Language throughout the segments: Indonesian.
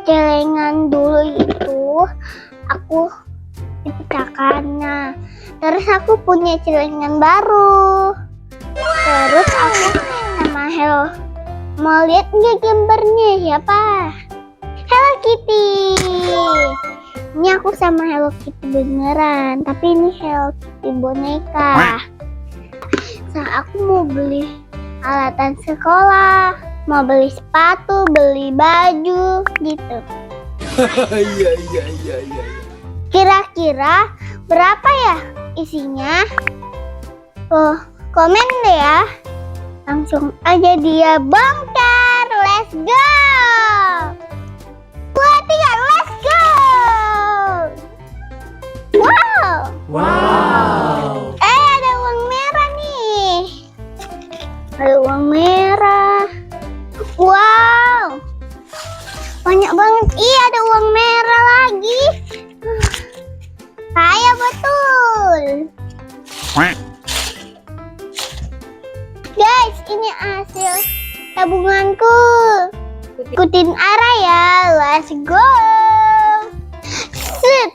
celengan dulu itu aku dipecahkan. Nah, terus aku punya celengan baru. Terus aku sama Hello mau lihat nggak gambarnya siapa? Hello Kitty. Ini aku sama Hello Kitty beneran, tapi ini Hello Kitty boneka. Aku mau beli alatan sekolah, mau beli sepatu, beli baju gitu. Iya. Kira-kira berapa ya isinya? Oh, komen deh ya. Langsung aja dia bongkar. Let's go. 2, 3, let's go. Wow. Ada uang merah nih. Ada uang merah. Wow. Banyak banget. Iya, ada uang merah lagi. Kaya betul. Guys, ini hasil tabunganku. Ikutin arah ya. Let's go. Set.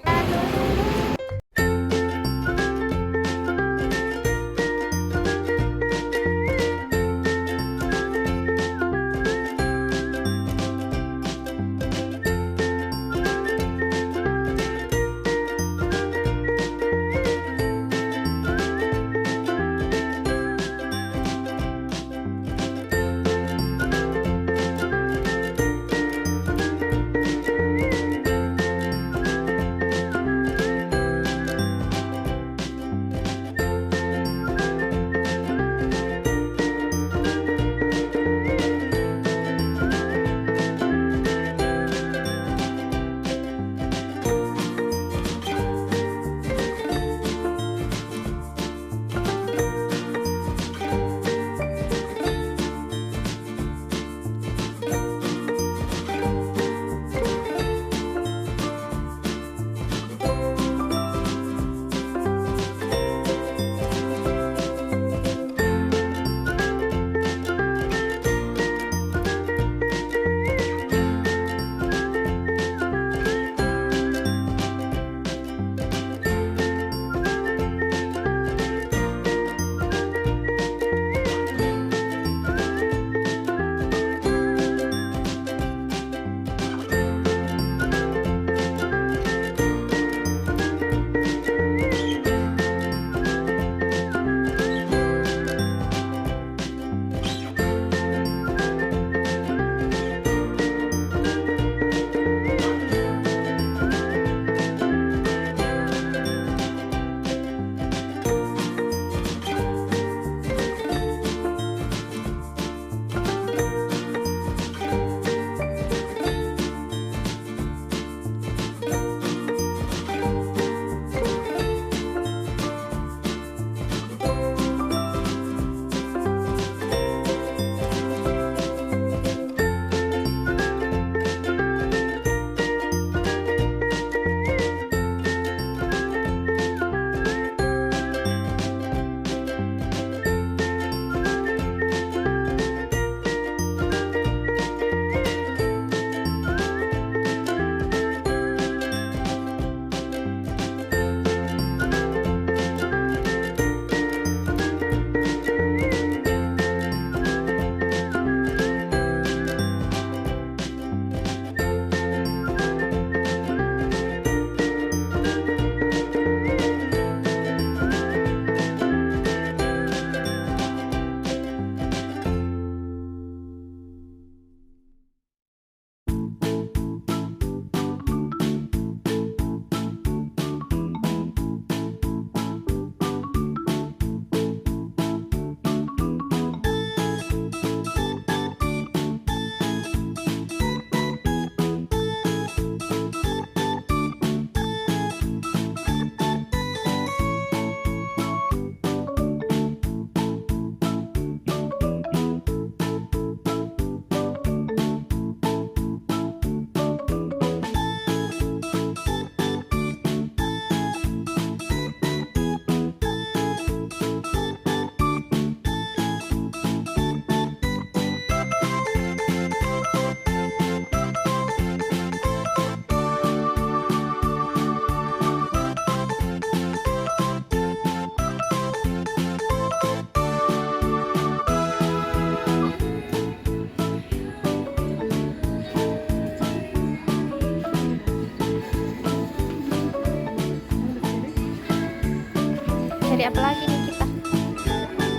Cari apa lagi nih kita?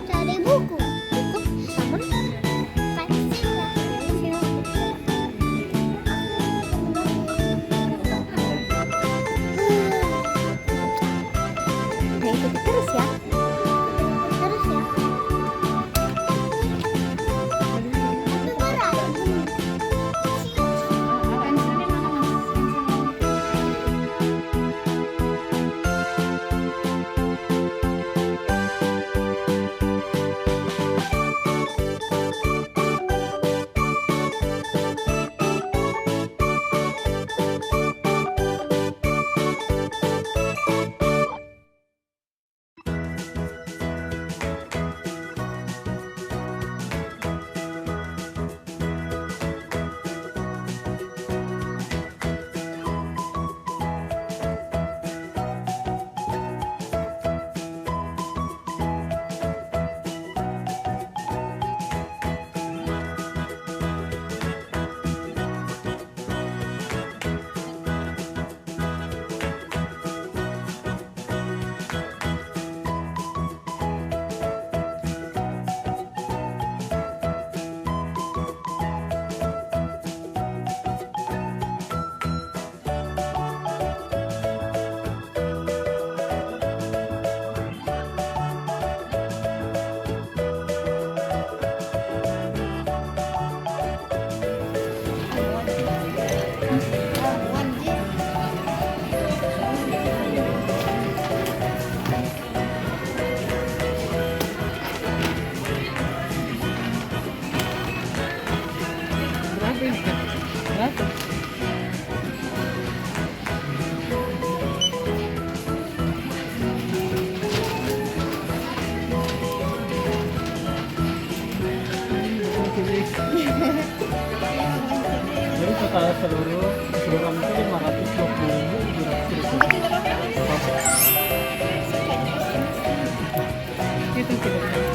Cari buku. Buku sama Pensil. pensil. Nah, ikuti terus ya. Terus ya. Itu berat. Pensilnya mana, Mas? Pensilnya. Berapa ini? Berapa? Jadi total seluruh keseluruhan itu 520.700 rupiah. Itu tidak.